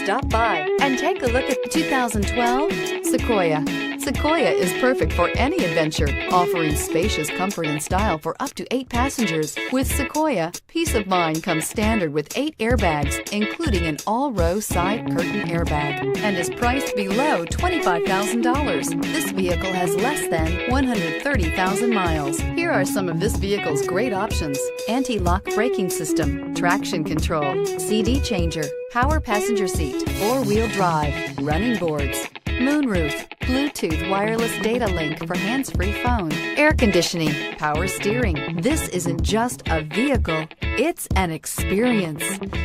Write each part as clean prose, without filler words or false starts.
Stop by and take a look at the 2012 Sequoia. Sequoia is perfect for any adventure, offering spacious comfort and style for up to 8 passengers. With Sequoia, peace of mind comes standard with 8 airbags, including an all-row side curtain airbag, and is priced below $25,000. This vehicle has less than 130,000 miles. Here are some of this vehicle's great options: anti-lock braking system, traction control, CD changer, power passenger seat, 4-wheel drive, running boards, moonroof, Bluetooth wireless data link for hands-free phone, air conditioning, power steering. This isn't just a vehicle, it's an experience.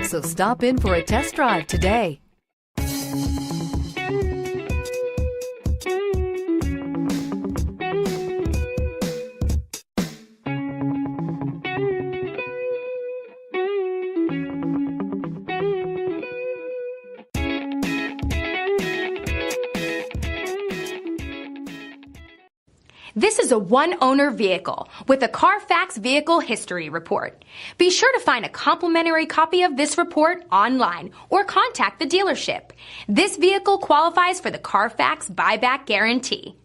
So stop in for a test drive today. This is a one-owner vehicle with a Carfax Vehicle History Report. Be sure to find a complimentary copy of this report online or contact the dealership. This vehicle qualifies for the Carfax Buyback Guarantee.